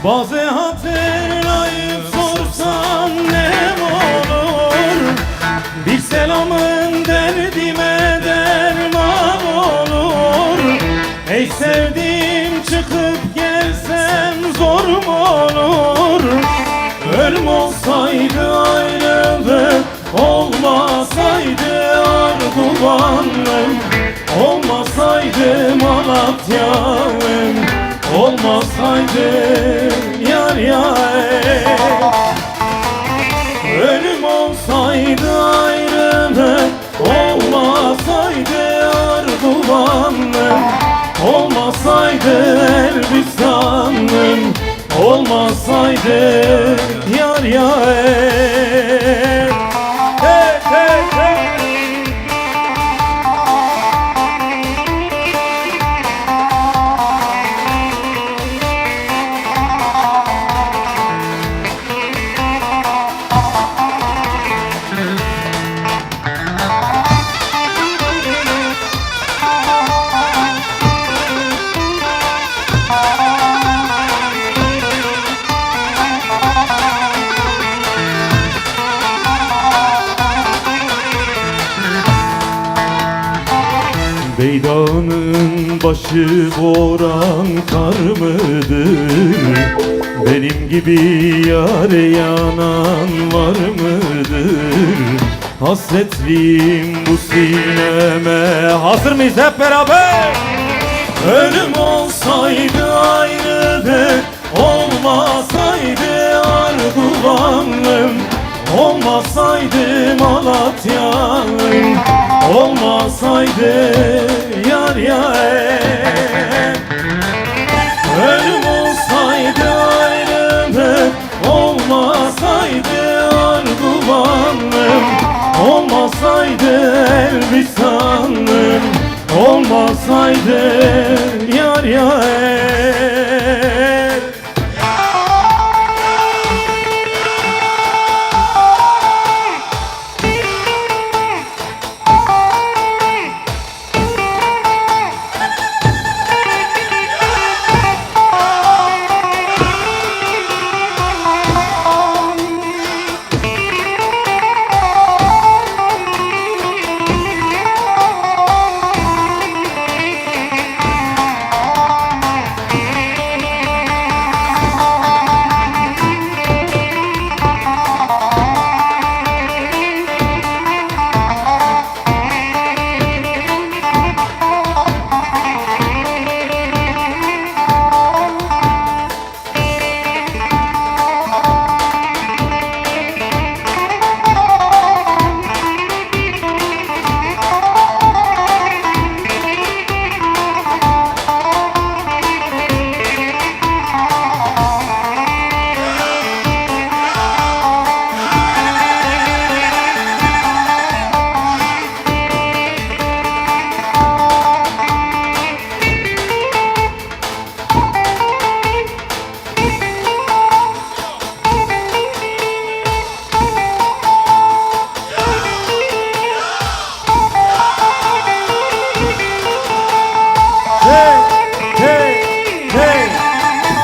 Bazı hatırlayıp sorsan ne olur, bir selamın derdime derman olur. Ey sevdiğim çıkıp gelsem zor mu olur? Ölüm olsaydı ayrılık, olmasaydı Arduvanlım, olmasaydı Malatya'lım, olmasaydı yar yar. Ölüm olsaydı ayrılık, olmasaydı Arduvanlım, olmasaydı Elbistanlım, olmasaydı yar yar. Hey hey hey. Beydağının başı boran kar mıdır? Benim gibi yâre yanan var mıdır? Hasretliğim bu sineme. Hazır mıyız hep beraber? Ölüm olsaydı ayrılık, olmasaydı Arduvanlım, olmasaydı Malatya'lım, olmasaydı yar yar. Ölüm olsaydı ayrılık, olmasaydı Arduvanlım, olmasaydı Elbistanlım, olmasaydı yar yar.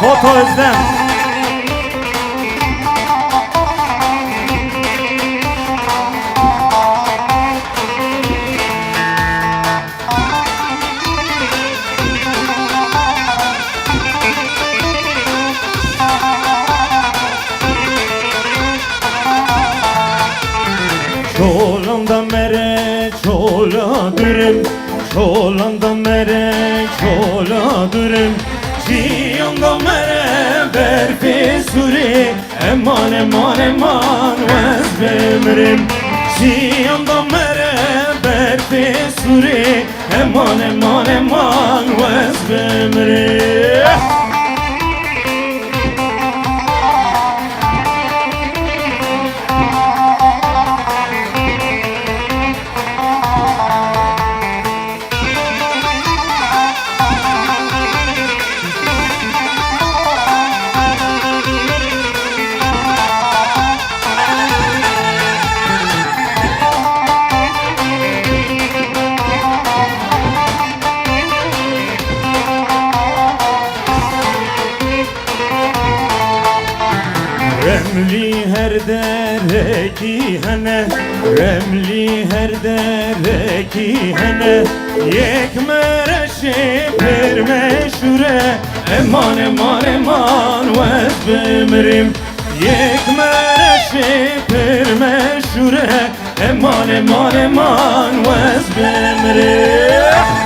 Foto Özlem. Çolanda mere çola dürüm, çolanda mere çola dürüm, Ciyanda mere berfi suri, eman eman eman vez bemrim. Ciyanda mere berfi suri, eman eman eman vez bemrim. Remli her dereki hene, remli her dereki hene, yek mereşi per meşhure, eman eman eman vez bimrim. Yek mereşi per meşhure, eman eman eman vez bimrim.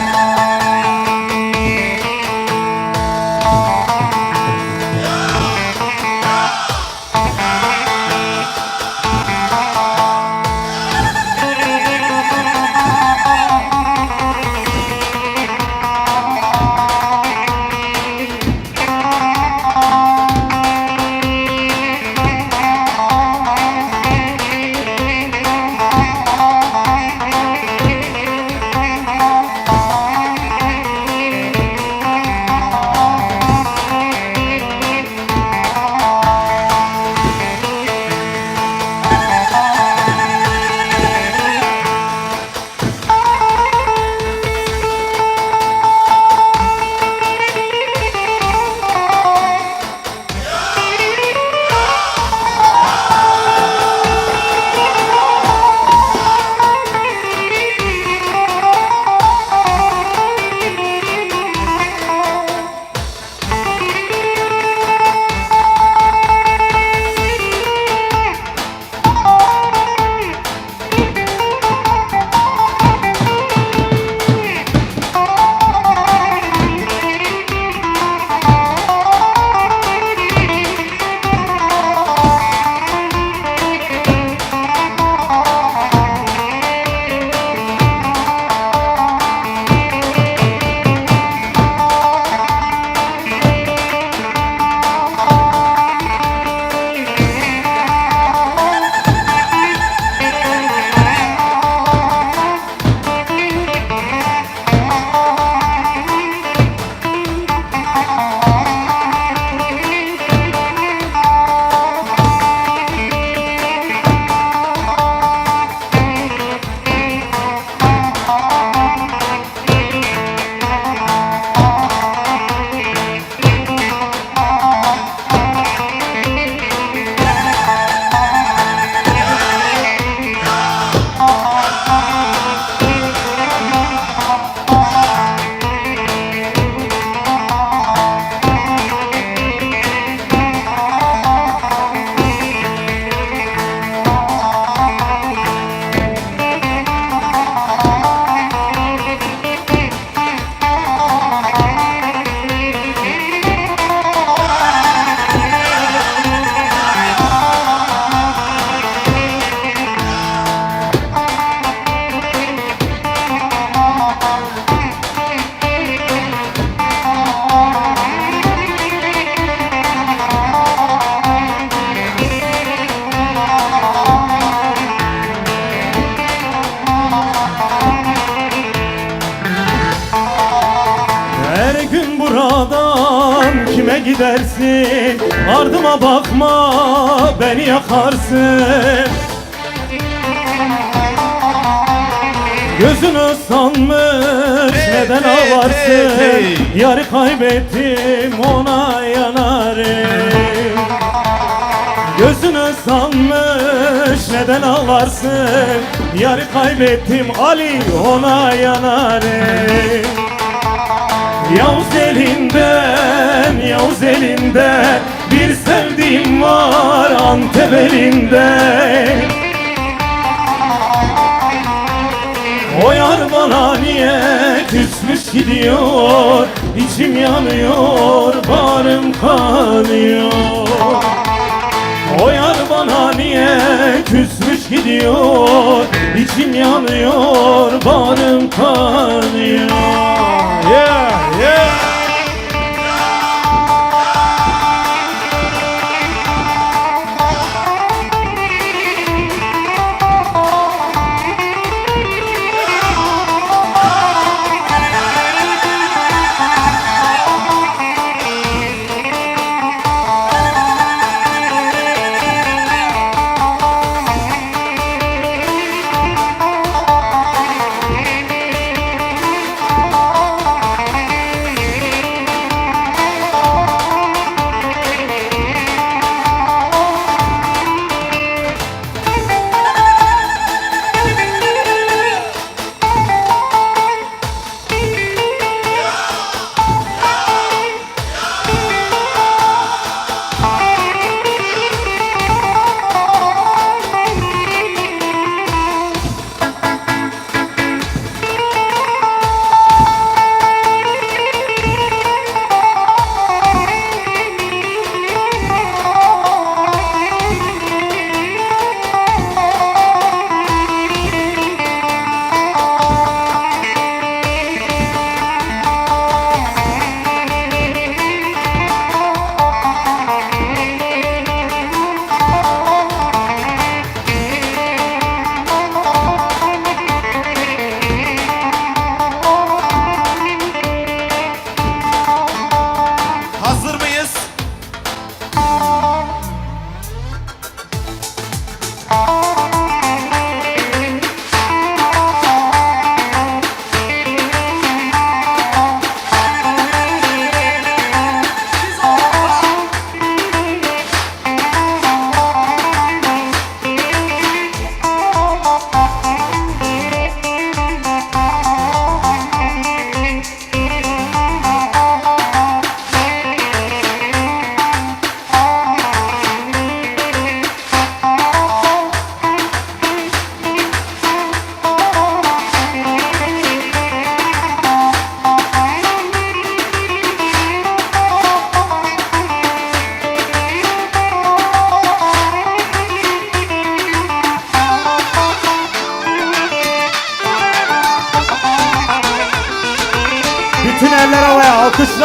buradan kime gidersin? Ardıma bakma, beni yakarsın. Gözün ıslanmış, neden ağlarsın? Yarı kaybettim, ona yanarım. Gözün ıslanmış, neden ağlarsın? Yarı kaybettim Ali, ona yanarım. Yavuz elinden, Yavuz elinden bir sevdiğim var Antep elinden. O yar bana niye küsmüş gidiyor? İçim yanıyor, bağrım kanıyor. O yar bana niye küsmüş gidiyor? İçim yanıyor, bağrım kanıyor. Yeah, yeah.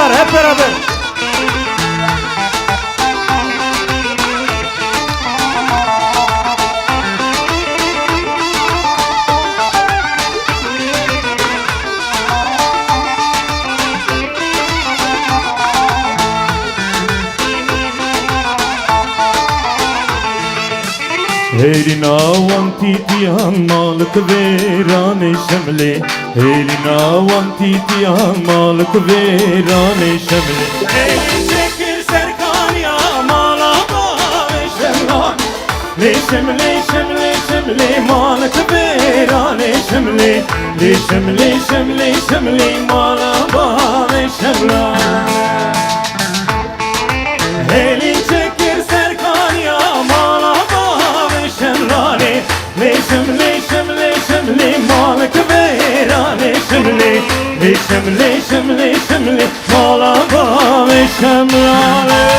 alkışlar hep beraber. هيرنا وانتي تيان مالك فيراني شملي هيرنا وانتي تيان مالك فيراني شملي هيري شكر سركان يا مالا باوي شملان لي شملي شملي شملي مالك فيراني شملي لي شملي شملي شملي مالا باوي شملان هيري شكر سركان يا مالا شملاني لي شملي شملي شملي مالك فيراني شملي لي شملي شملي شملي مالا باوي شملاني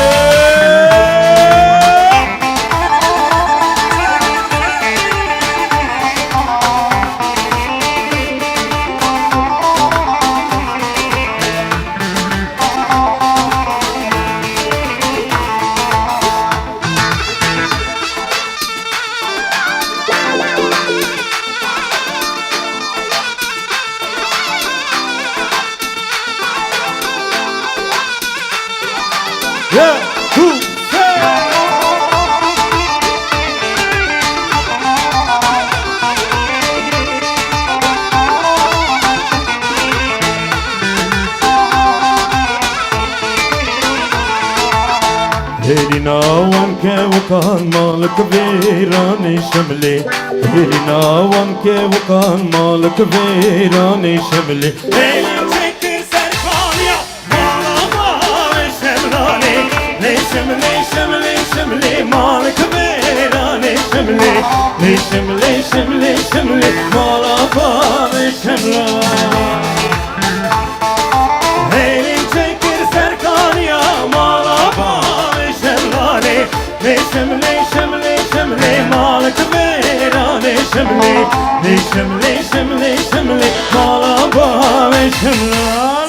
Yeah, who, هيرنا وانك وكان مالك فيراني شملي هيرنا وانك وكان مالك فيراني شملي شملي شملي شملي مالك فيراني شملي لي شملي شملي شملي مالا باوي شملان هيري شكر سركان يا مالا باوي شملاني لي شملي شملي شملي مالك فيراني شملي لي شملي شملي شملي مالا باوي شملان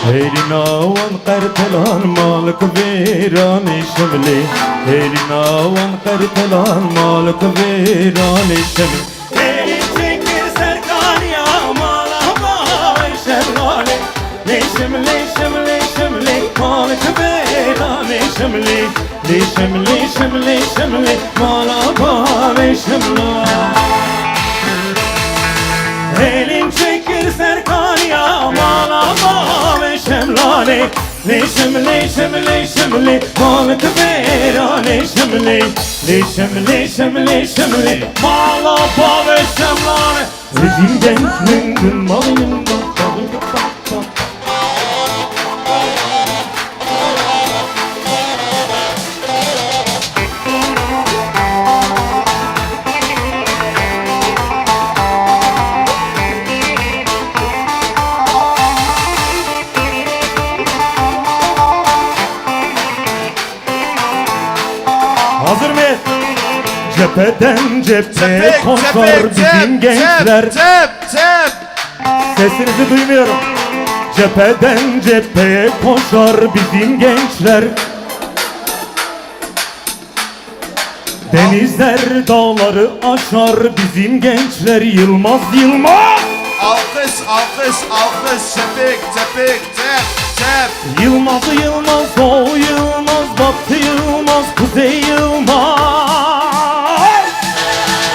هيرنا وانقرتلان مالك فيراني شملي هيرنا وانقرتلان مالك فيراني شملي هيري شكر سركان يا مالا باوي شملاني لي شملي شملي شملي مالك فيراني شملي لي شملي شملي شملي مالا باوي شملاني هيري شكر سركان يا مالا باوي شملاني لي شملي شملي شملي مالك فيراني شملي لي شملي شملي شملي مالا باوي شملاني رجيم من مالين Hazır mıyız? Cepheden cepheye koşar bizim gençler. Cep. Sesinizi duymuyorum. Cepheden cepheye koşar bizim gençler. Denizler dağları aşar bizim gençler. Yılmaz Yılmaz. Alkış. Cep. Yılmaz Yılmaz, Doğu Yılmaz, Batı Yılmaz, Kuzey Yılmaz.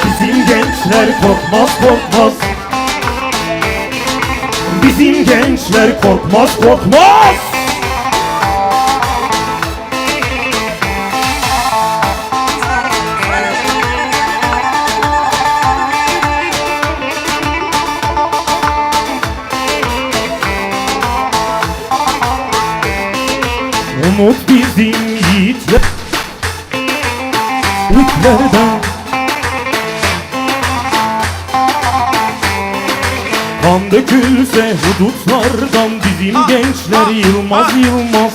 Bizim gençler korkmaz. Bizim gençler korkmaz. Umut bizim yiğitlerden. Kan dökülse hudutlardan bizim gençler. Yılmaz Yılmaz.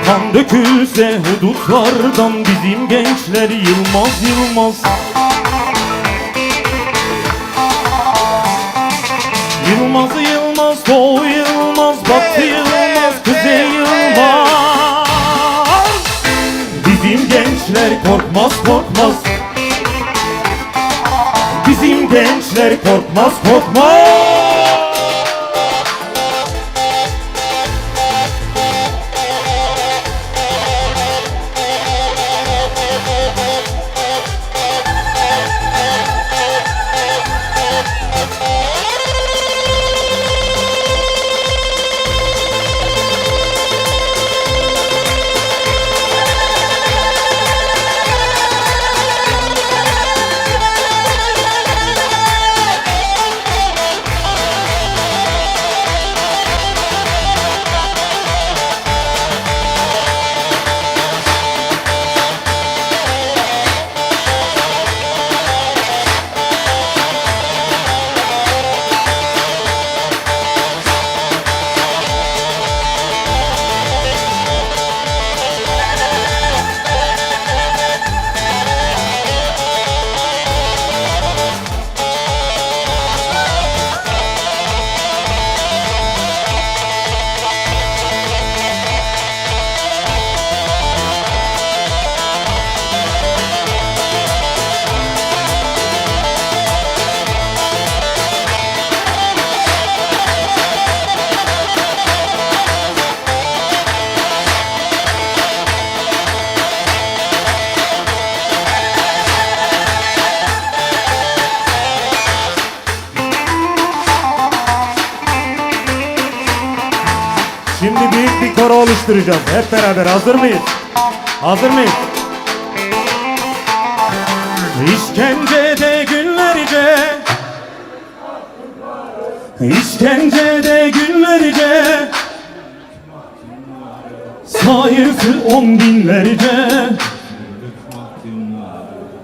Kan dökülse hudutlardan bizim gençler. Yılmaz Yılmaz. Yılmaz Yılmaz, Doğu Yılmaz, Batı Yılmaz, Kuzey Yılmaz. Bizim gençler korkmaz. Bizim gençler korkmaz. Şimdi büyük bir koro oluşturacağız. Hep beraber hazır mıyız? Hazır mıyız? İşkencede günlerce, işkencede günlerce, sayısı 10 binlerce,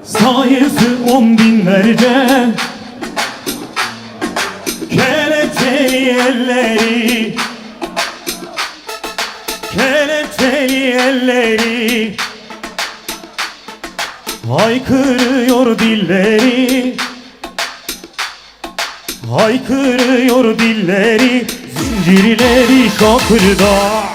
sayısı 10 binlerce. Kelepçeli elleri, kelepçeli elleri, haykırıyor dilleri, haykırıyor dilleri, zincirleri şakırda.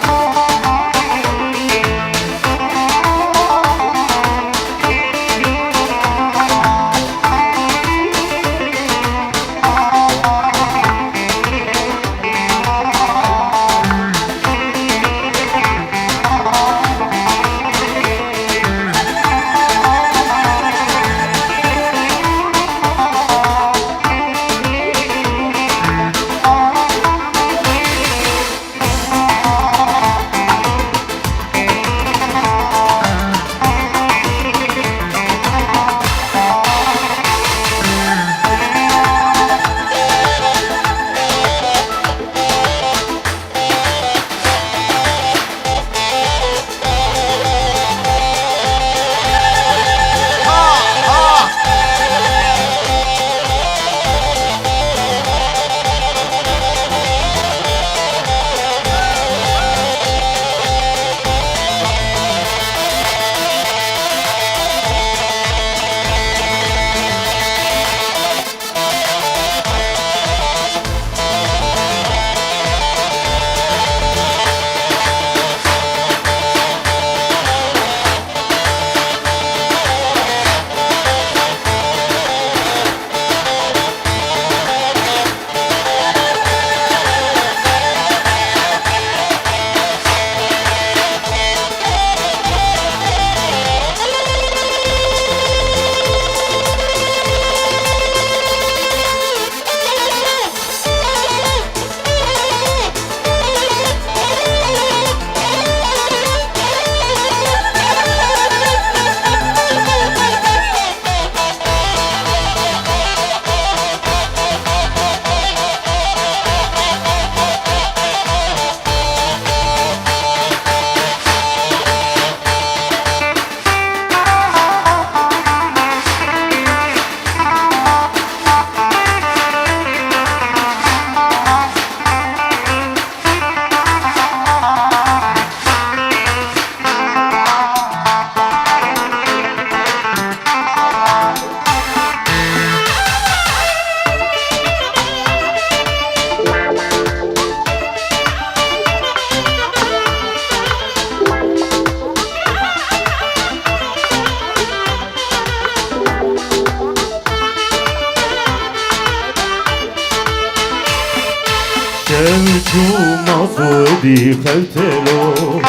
دی خلتلو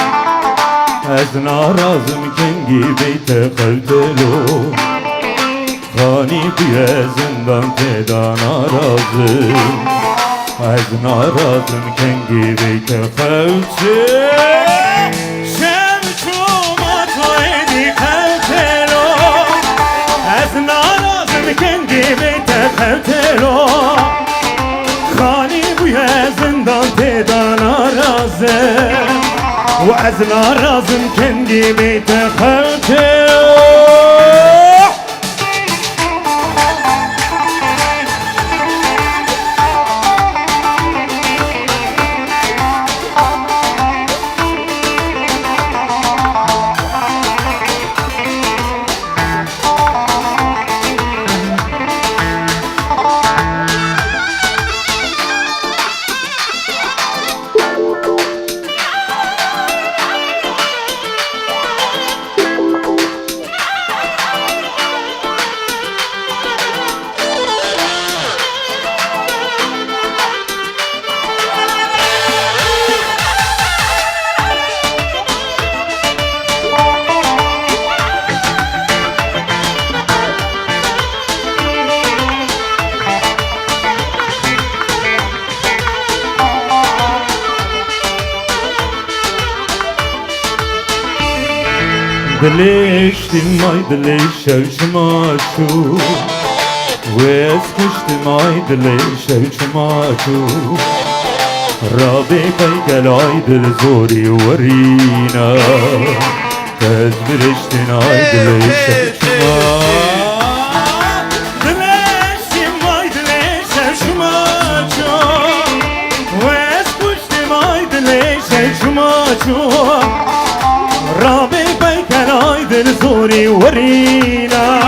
از نارازم کنگی بیت خلتلو خانی توی زندان تدا نارازم از نارازم کنگی بیت خلتلو شمشوما توی دی خلتلو از نارازم کنگی بیت خلتلو خانی بوی زندان تدا نارازم و از نارازم کنگی بیت خلتلو دلشتیم ay دلش شوشماشو واسکشتیم ay دلش شوشماشو رابی کای گلای دل زوری ورینا تز برشتین ay دلش شوشماشو دلشتیم ay دلش شوشماشو واسکشتیم ay دلش شوشماشو رابی دل زوری ورینا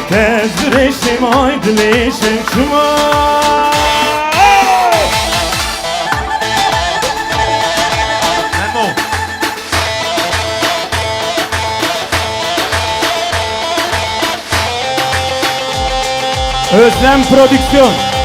تز رشتم آی دلشم شما Özlem Prodüksiyon.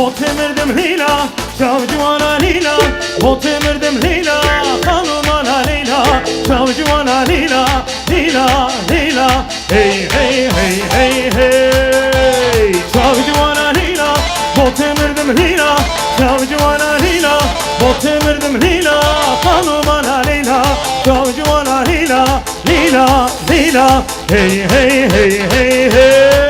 bot emirdim Leyla, çavcı ana Leyla, bot emirdim Leyla, hanım ana Leyla, çavcı ana Leyla, Leyla, Leyla, hey hey hey hey hey, çavcı ana Leyla, bot emirdim Leyla, çavcı ana Leyla, bot emirdim Leyla, hanım ana Leyla, çavcı ana Leyla, Leyla, Leyla, hey hey hey hey hey.